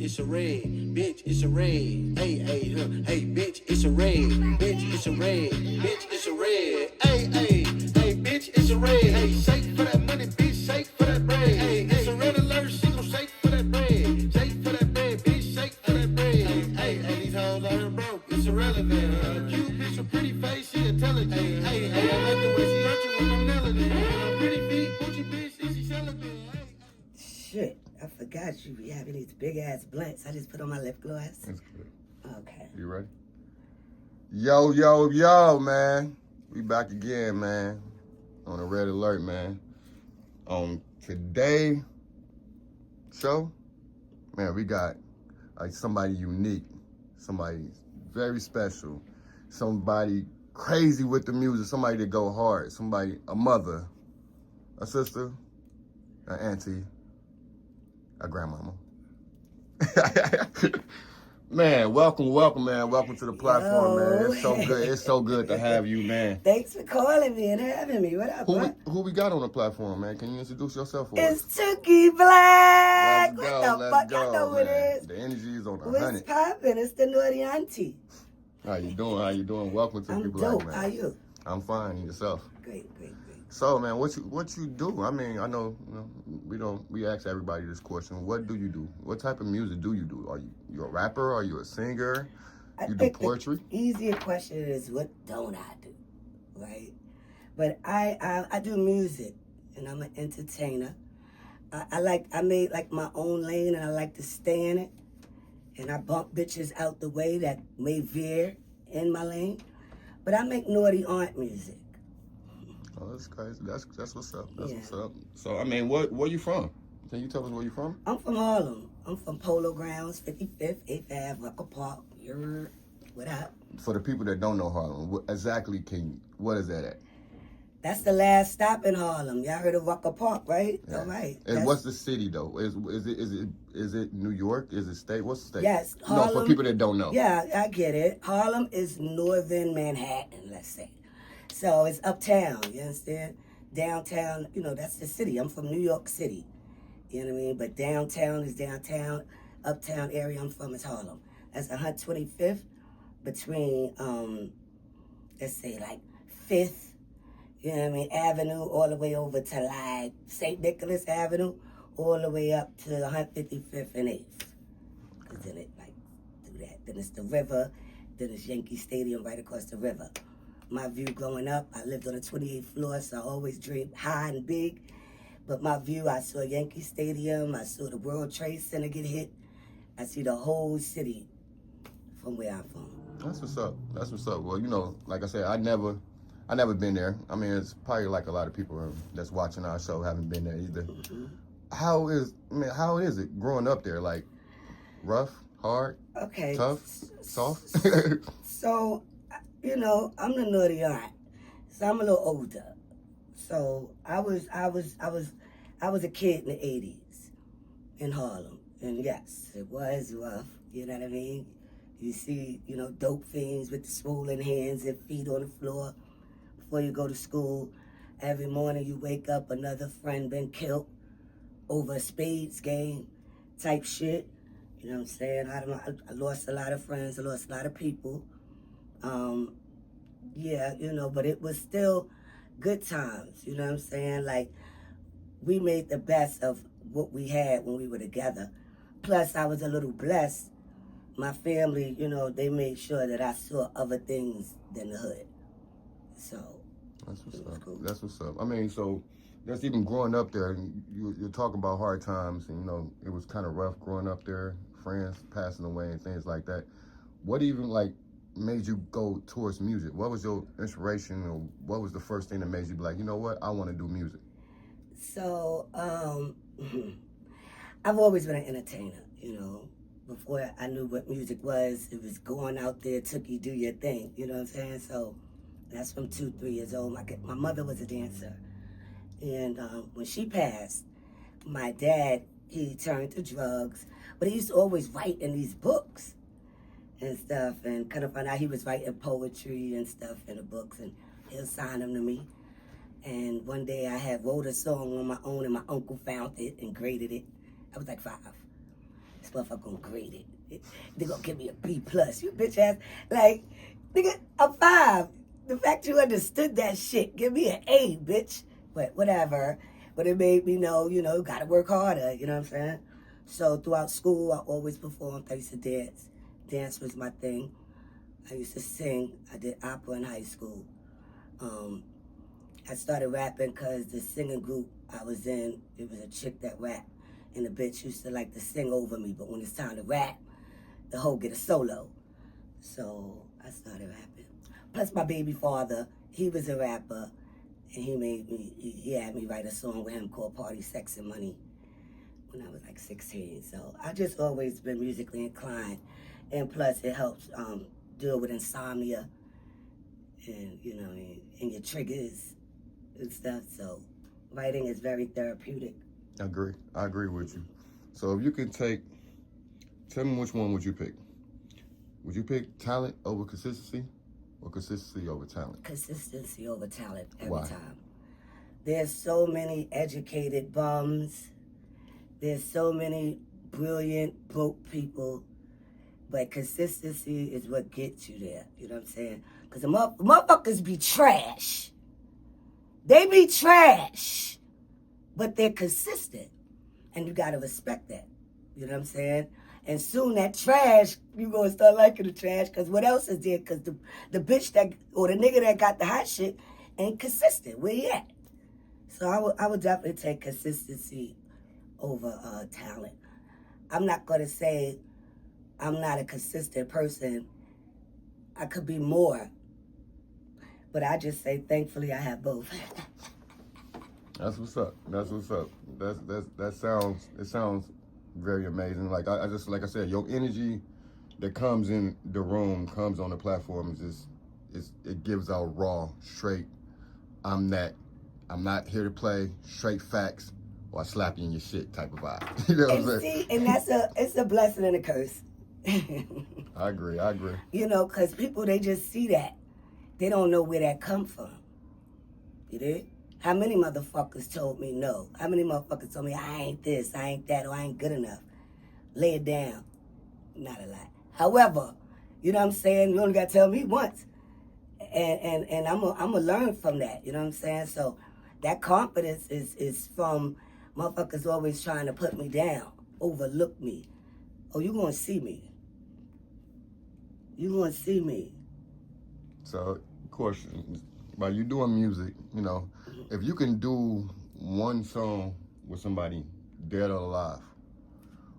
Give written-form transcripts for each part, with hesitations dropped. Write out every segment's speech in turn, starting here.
it's a red. Bitch, it's a red. Hey, hey, hey, bitch, it's a red. Bitch, it's a red. Bitch, it's a red. Hey, hey, hey, bitch, it's a red. Hey, shake for that money, bitch, shake for that bread. Hey, it's a red alert, she gon' shake for that bread. Shake for that bread, bitch, shake for that bread. Hey, hey, these hoes out here broke, it's irrelevant. Cute bitch, a pretty face, she intelligent. Hey, hey, I like the way she hurt you with no melody. Pretty feet, Gucci bitch, is she celibate? Shit, I forgot you be having these big ass blunts. I just put on my lip gloss. That's good. Okay. You ready? Yo, man. We back again, man. On a red alert, man. On today show, man, we got like somebody unique, somebody very special, somebody crazy with the music, somebody that go hard, somebody, a mother, a sister, an auntie, a grandmama. Man, welcome, man. Welcome to the platform, man. It's so good. It's so good to have you, man. Thanks for calling me and having me. What up, Who we got on the platform, man? Can you introduce yourself for us? us? It's Tookie Black. Let's go, what the fuck? go, I know man. what it is. The energy is on 100. What's poppin'? It's the naughty auntie. How you doing? Welcome to I'm Tookie dope. Black, man. How you? I'm fine. And yourself? Great. So, man, what you do? I mean, I know, we ask everybody this question. What do you do? What type of music do you do? Are you a rapper? Are you a singer? You do poetry? The easier question is, what don't I do? Right? But I do music, and I'm an entertainer. I made like my own lane, and I like to stay in it. And I bump bitches out the way that may veer in my lane. But I make naughty aunt music. Oh, that's crazy. That's what's up. That's Yeah. what's up. So, I mean, where you from? Can you tell us where you from? I'm from Harlem. I'm from Polo Grounds, 55th, 8th Ave, Rucker Park. What up? For the people that don't know Harlem, what is that at? That's the last stop in Harlem. Y'all heard of Rucker Park, right? Yeah. All right. And what's the city though? Is it New York? Is it state? What's the state? Yes, Harlem. No, for people that don't know. Yeah, I get it. Harlem is northern Manhattan, let's say. So it's uptown, you understand? Downtown, that's the city. I'm from New York City. You know what I mean? But downtown is downtown. Uptown area I'm from is Harlem. That's 125th between, let's say like 5th, Avenue, all the way over to like St. Nicholas Avenue, all the way up to 155th and 8th. Because then it like do that. Then it's the river. Then it's Yankee Stadium right across the river. My view growing up, I lived on the 28th floor, so I always dreamed high and big. But my view, I saw Yankee Stadium, I saw the World Trade Center get hit. I see the whole city from where I'm from. That's what's up. Well, like I said, I never been there. I mean, it's probably like a lot of people that's watching our show haven't been there either. Mm-hmm. How is it growing up there? Like, rough, hard, tough, soft? So, I'm the naughty aunt. So I'm a little older. So I was a kid in the 80s in Harlem. And yes, it was rough. You know what I mean? You see, dope fiends with the swollen hands and feet on the floor before you go to school. Every morning you wake up, another friend been killed over a spades game type shit. You know what I'm saying? I lost a lot of friends. I lost a lot of people. But it was still good times. You know what I'm saying? Like, we made the best of what we had when we were together. Plus, I was a little blessed. My family, they made sure that I saw other things than the hood. So, that's what's up. Cool. That's what's up. I mean, so that's even growing up there. You're talking about hard times, and it was kind of rough growing up there. Friends passing away and things like that. What even made you go towards music? What was your inspiration, or what was the first thing that made you be like, you know what, I want to do music? So, I've always been an entertainer, Before I knew what music was, it was going out there, Tookie, do your thing, you know what I'm saying? So that's from 2, 3 years old. My mother was a dancer. And when she passed, my dad, he turned to drugs, but he used to always write in these books and stuff, and kind of found out he was writing poetry and stuff in the books, and he'll sign them to me. And one day I had wrote a song on my own, and my uncle found it and graded it. I was like 5. motherfucker gonna grade it. They gonna give me a B plus. You bitch ass, like, nigga, a 5. The fact you understood that shit, give me an A, bitch. But whatever. But it made me know, gotta work harder, you know what I'm saying? So throughout school, I always performed. I used to dance. Dance was my thing. I used to sing. I did opera in high school. I started rapping because the singing group I was in, it was a chick that rapped. And the bitch used to like to sing over me. But when it's time to rap, the hoe get a solo. So I started rapping. Plus my baby father, he was a rapper. And he had me write a song with him called Party, Sex, and Money when I was like 16. So I just always been musically inclined. And plus it helps deal with insomnia and, and your triggers and stuff. So writing is very therapeutic. I agree with you. So if you could tell me which one would you pick? Would you pick talent over consistency or consistency over talent? Consistency over talent every Why? time. There's so many educated bums. There's so many brilliant, broke people. But consistency is what gets you there. You know what I'm saying? Because the motherfuckers be trash. They be trash. But they're consistent. And you got to respect that. You know what I'm saying? And soon that trash, you going to start liking the trash. Because what else is there? Because the bitch or the nigga that got the hot shit ain't consistent. Where you at? So I would definitely take consistency over talent. I'm not going to say I'm not a consistent person. I could be more. But I just say, thankfully, I have both. That's what's up. That sounds very amazing. Like like I said, your energy that comes in the room, comes on the platform it gives out raw, straight. I'm not here to play, straight facts, or I slap you in your shit type of vibe. You know what I'm saying? See, and it's a blessing and a curse. I agree. Because people, they just see that. They don't know where that come from. You did? How many motherfuckers told me no? How many motherfuckers told me I ain't this, I ain't that, or I ain't good enough? Lay it down. Not a lot. However, you know what I'm saying? You only got to tell me once. And I'm going to learn from that. You know what I'm saying? So that confidence is from motherfuckers always trying to put me down, overlook me. Oh, you going to see me. You going to see me. So, question, by you doing music, if you can do one song with somebody dead or alive,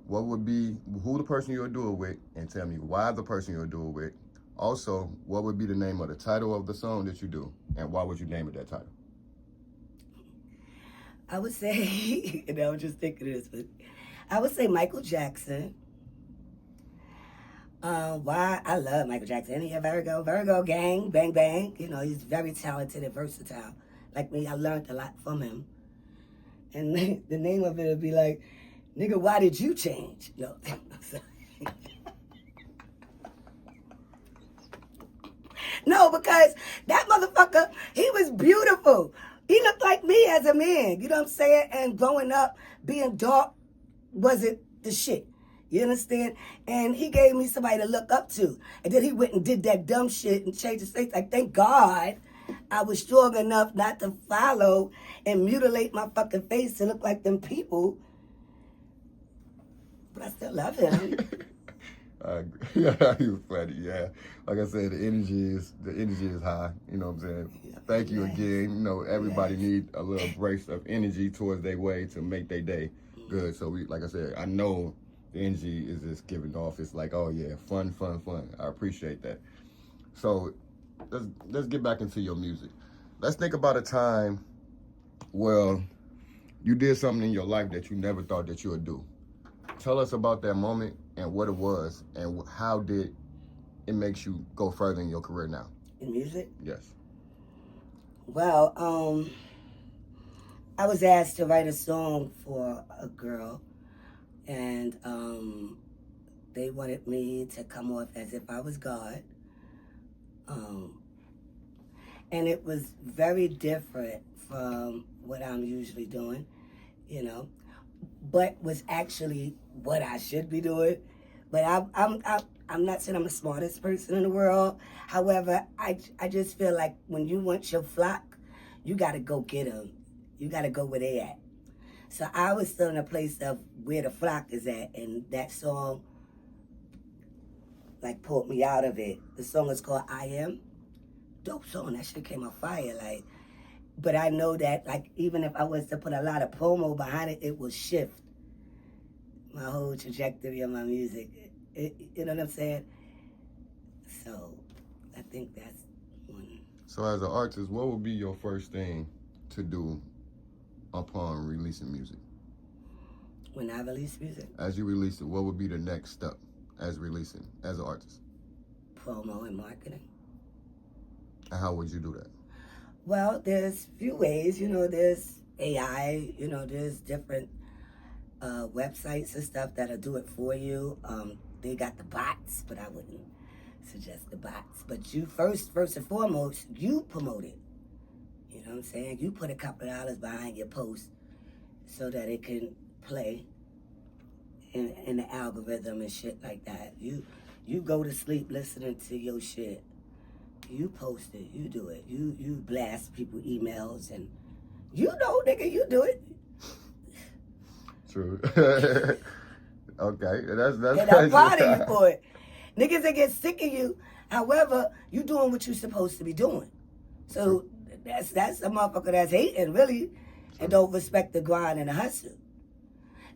what would be, who the person you'll do it with, and tell me why the person you'll do it with. Also, what would be the name of the title of the song that you do, and why would you name it that title? I would say, and I was just thinking of this, but I would say Michael Jackson. Why? I love Michael Jackson. He a Virgo gang, bang, bang. He's very talented and versatile. Like me, I learned a lot from him. And the name of it would be like, nigga, why did you change? No. No, because that motherfucker, he was beautiful. He looked like me as a man, you know what I'm saying? And growing up, being dark wasn't the shit. You understand? And he gave me somebody to look up to. And then he went and did that dumb shit and changed his face. Like, thank God I was strong enough not to follow and mutilate my fucking face to look like them people. But I still love him. Yeah, he was funny. Yeah, like I said, the energy is high. You know what I'm saying? Yeah, Thank you nice. again. Everybody need a little burst of energy towards their way to make their day good. So like I said, I know the energy is just giving off. It's like, oh yeah, fun. I appreciate that. So let's get back into your music. Let's think about a time where you did something in your life that you never thought that you would do. Tell us about that moment and what it was and how did it makes you go further in your career now. In music? Yes. Well, I was asked to write a song for a girl, and they wanted me to come off as if I was God. And it was very different from what I'm usually doing, but was actually what I should be doing. But I'm not saying I'm the smartest person in the world. However, I just feel like when you want your flock, you got to go get them. You got to go where they at. So I was still in a place of where the flock is at, and that song like pulled me out of it. The song is called I Am. Dope song. That shit came on fire. Like, but I know that like even if I was to put a lot of promo behind it, it will shift my whole trajectory of my music. You know what I'm saying? So I think that's one. So as an artist, what would be your first thing to do upon releasing music? When I release music, As you release it, what would be the next step as releasing as an artist? promo and marketing. And how would you do that? Well, there's few ways. You know, there's AI. You know, there's different websites and stuff that'll do it for you. They got the bots, but I wouldn't suggest the bots. But you first and foremost, you promote it. You know what I'm saying? You put a couple of dollars behind your post so that it can play in the algorithm and shit like that. You go to sleep listening to your shit. You post it. You do it. You blast people emails and you know, nigga, you do it. True. Okay, that's And I'm proud of you for it. Niggas that get sick of you. However, you doing what you're supposed to be doing. So that's a motherfucker that's hating, really, and don't respect the grind and the hustle.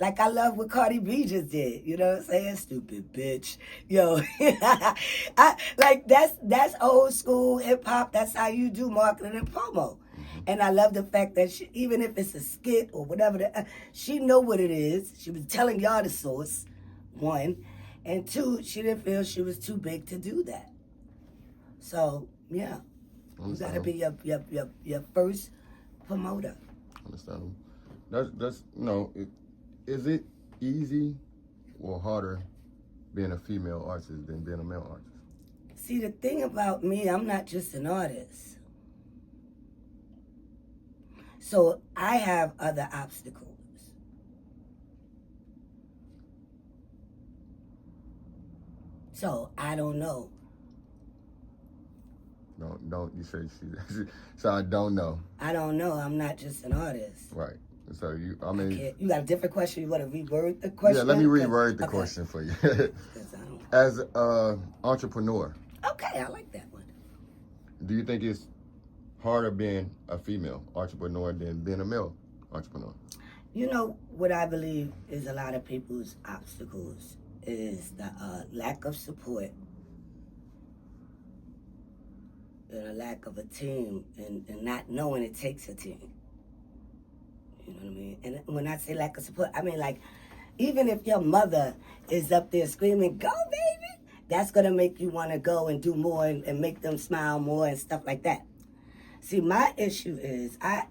Like I love what Cardi B just did. You know what I'm saying? Stupid bitch. Yo. Like that's old school hip hop. That's how you do marketing and promo. And I love the fact that she, even if it's a skit or whatever, she know what it is. She was telling y'all the source, one. And two, she didn't feel she was too big to do that. So, yeah. You gotta be your first promoter. Understandable. That's is it easy or harder being a female artist than being a male artist? See, the thing about me, I'm not just an artist. So I have other obstacles. So I don't know. Don't you say she? So I don't know. I don't know. I'm not just an artist. Right. So I mean, You got a different question? You want to reword the question? yeah. Let me reword the Okay. question for you. 'Cause I don't- As an entrepreneur, Okay, I like that one. do you think it's harder being a female entrepreneur than being a male entrepreneur? You know, what I believe is a lot of people's obstacles is the lack of support and a lack of a team and not knowing it takes a team. You know what I mean? And when I say lack of support, I mean like, even if your mother is up there screaming, go baby, that's gonna make you wanna go and do more and make them smile more and stuff like that. See, my issue is, I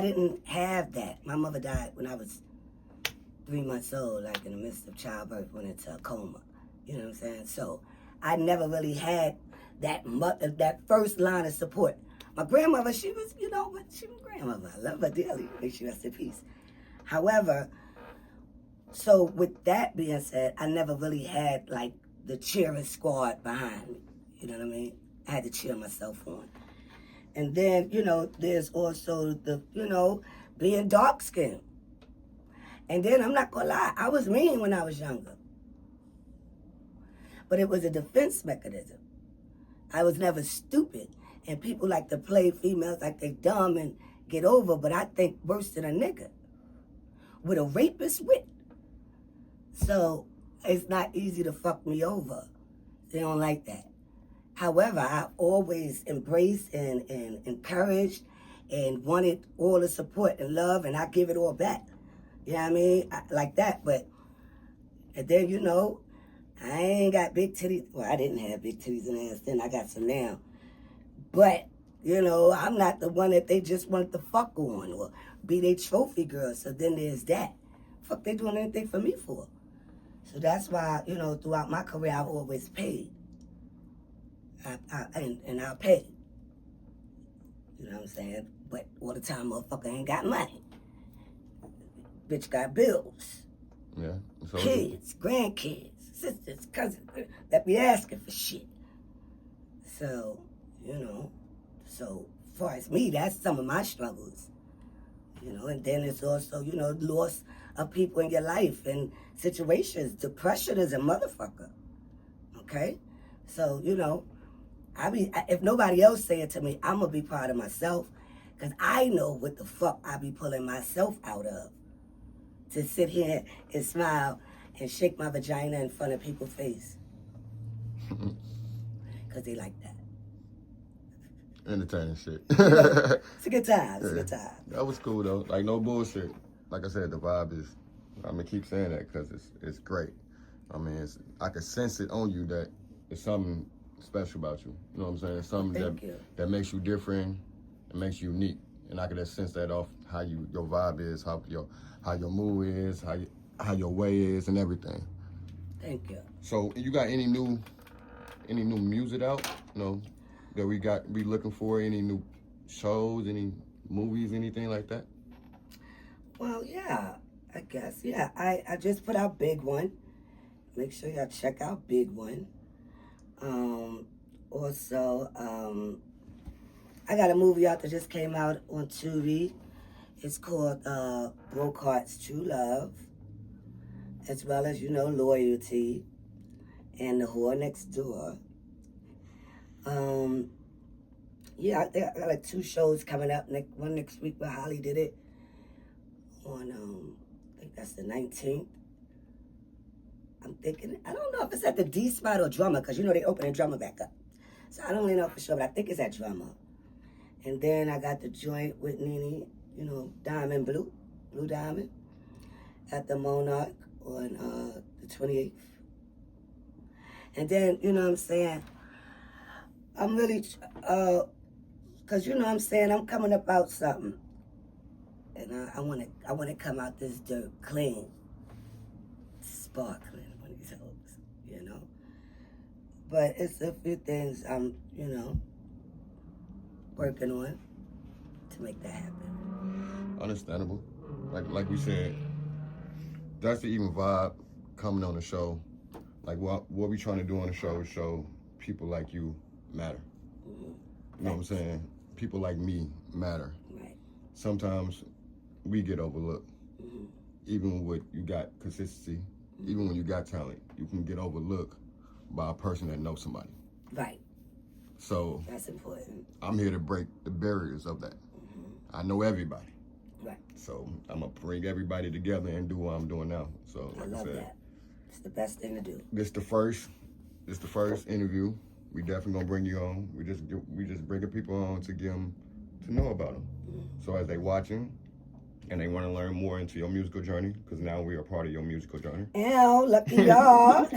didn't have that. My mother died when I was 3 months old, like in the midst of childbirth, went into a coma. You know what I'm saying? So I never really had that first line of support. My grandmother, she was, but she was grandmother. I love her dearly. May she rest in peace. However, so with that being said, I never really had like the cheering squad behind me. You know what I mean? I had to cheer myself on. And then, there's also the, being dark skinned. And then I'm not gonna lie, I was mean when I was younger. But it was a defense mechanism. I was never stupid. And people like to play females like they dumb and get over, but I think worse than a nigga. With a rapist wit. So it's not easy to fuck me over. They don't like that. However, I always embraced and encouraged and wanted all the support and love, and I give it all back. You know what I mean? Like that, but and then, I ain't got big titties. Well, I didn't have big titties and ass then. I got some now. But, I'm not the one that they just wanted to fuck on or be their trophy girl. So then there's that. Fuck they doing anything for me for? So that's why, throughout my career, I've always paid. And I'll pay. You know what I'm saying? But all the time, motherfucker ain't got money. Bitch got bills, Yeah. So kids, grandkids, sisters, cousins that be asking for shit. So, so far as me, that's some of my struggles. And then it's also, loss of people in your life and situations. Depression is a motherfucker. Okay? So, if nobody else say it to me, I'm going to be proud of myself because I know what the fuck I be pulling myself out of to sit here and smile and shake my vagina in front of people's face. Because they like that. entertaining shit. It's a good time. It's a good time. That was cool though. Like no bullshit. Like I said, the vibe is. I'm gonna keep saying that because it's great. I mean, I can sense it on you that it's something special about you. You know what I'm saying? It's something that makes you different. It makes you unique, and I can just sense that off how your vibe is, how your mood is, how your way is, and everything. Thank you. So, you got any new music out? That we looking for? Any new shows? Any movies? Anything like that? Well, yeah, I guess. Yeah, I just put out Big One. Make sure y'all check out Big One. Also, I got a movie out that just came out on Tubi. It's called Broke Hearts True Love, as well as, Loyalty and The Whore Next Door. Yeah, I got like 2 shows coming up. One next week where Holly did it on, I think that's the 19th. I'm thinking, I don't know if it's at the D Spot or Drummer, because they opening Drummer back up. So I don't really know for sure, but I think it's at Drummer. And then I got the joint with Nene, Diamond Blue Diamond, at the Monarch on the 28th. And then, what I'm saying, I'm really, because I'm coming up out something. And I want to come out this dirt clean, sparkling when these hoes, But it's a few things I'm, working on to make that happen. Understandable. Like we said, that's the even vibe coming on the show. Like what we trying to do on the show is show people like you matter. Mm-hmm. You know what I'm saying? People like me matter. Right. Sometimes we get overlooked. Mm-hmm. Even when you got consistency, even when you got talent, you can get overlooked by a person that knows somebody. Right. So that's important. I'm here to break the barriers of that. Mm-hmm. I know everybody. Right. So I'm gonna bring everybody together and do what I'm doing now. So like I love said, that. It's the best thing to do. This the first interview. We definitely gonna bring you on. We just bringing people on to get them to know about them. Mm-hmm. So as they watching and they want to learn more into your musical journey, because now we are part of your musical journey. Ew, lucky y'all.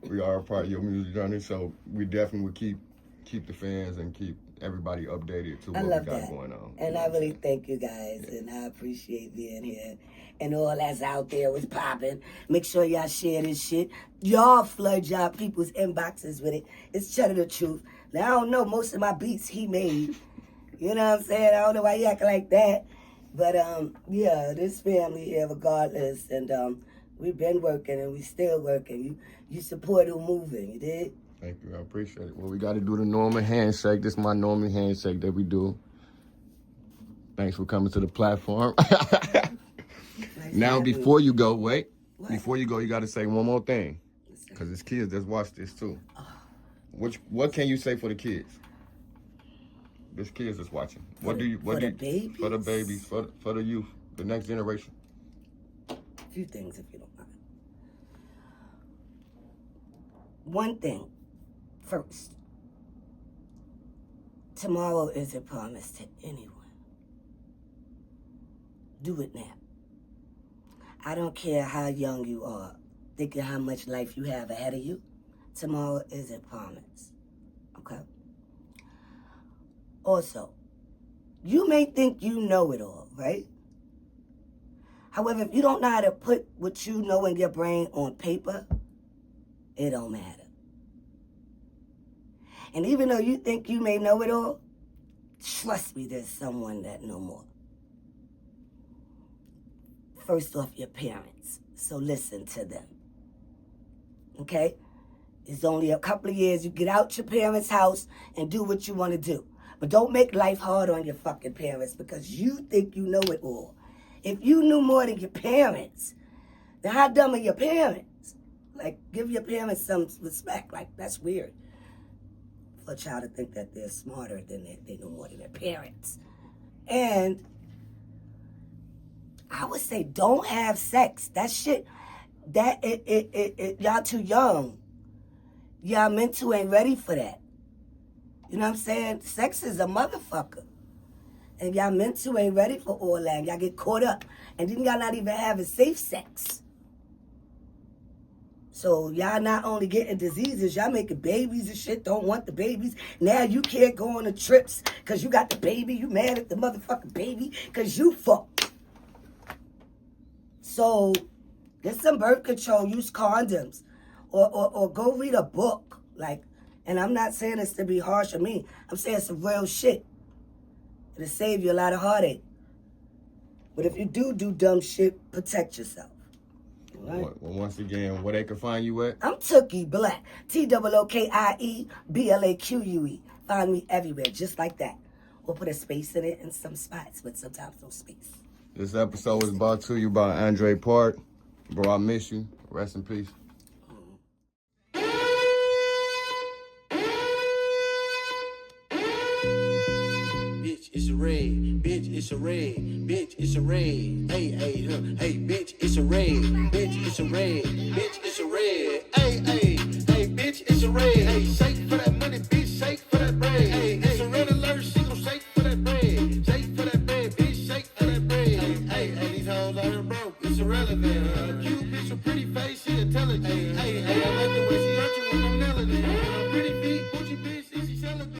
We are a part of your music journey, so we definitely will keep the fans and keep everybody updated to what we got going on. And I really thank you guys, and I appreciate being here. And all that's out there was popping. Make sure y'all share this shit. Y'all flood y'all people's inboxes with it. It's Cheddar the Truth. Now, I don't know, most of my beats he made. You know what I'm saying? I don't know why you acting like that. But, yeah, this family here, regardless, and we've been working and we still working. You support who moving, you did? Thank you, I appreciate it. Well, we got to do the normal handshake. This is my normal handshake that we do. Thanks for coming to the platform. Now, before you go, wait. What? Before you go, you got to say one more thing. Because there's kids that watch this, too. Oh. What can you say for the kids? There's kids that's watching. For the babies? For the babies, for the youth, the next generation. A few things, if you don't mind. One thing, first. Tomorrow isn't promised to anyone. Do it now. I don't care how young you are. Think of how much life you have ahead of you. Tomorrow isn't promised. Okay? Also, you may think you know it all, right? However, if you don't know how to put what you know in your brain on paper, it don't matter. And even though you think you may know it all, trust me, there's someone that know more. first off your parents. So listen to them. Okay? It's only a couple of years. You get out your parents' house and do what you want to do. But don't make life hard on your fucking parents because you think you know it all. If you knew more than your parents, then how dumb are your parents? Like, give your parents some respect. Like, that's weird for a child to think that they're smarter than they know more than their parents. And I would say don't have sex. That shit, y'all too young. Y'all mental ain't ready for that. You know what I'm saying? Sex is a motherfucker. And y'all mental ain't ready for all that. Y'all get caught up. And then y'all not even having safe sex. So y'all not only getting diseases, y'all making babies and shit, don't want the babies. Now you can't go on the trips because you got the baby. You mad at the motherfucking baby because you fucked. So get some birth control, use condoms. Or go read a book. Like, and I'm not saying this to be harsh or mean. I'm saying some real shit. It'll save you a lot of heartache. But if you do dumb shit, protect yourself. Right? Well, once again, where they can find you at? I'm Tookie Black. TOOKIE BLAQUE. Find me everywhere, just like that. We'll put a space in it in some spots, but sometimes no space. This episode was brought to you by Andre Park. Bro, I miss you. Rest in peace. It's a raid, bitch, it's a raid, bitch, it's a raid. Hey, hey, bitch, it's a raid, bitch, it's a raid, bitch, it's a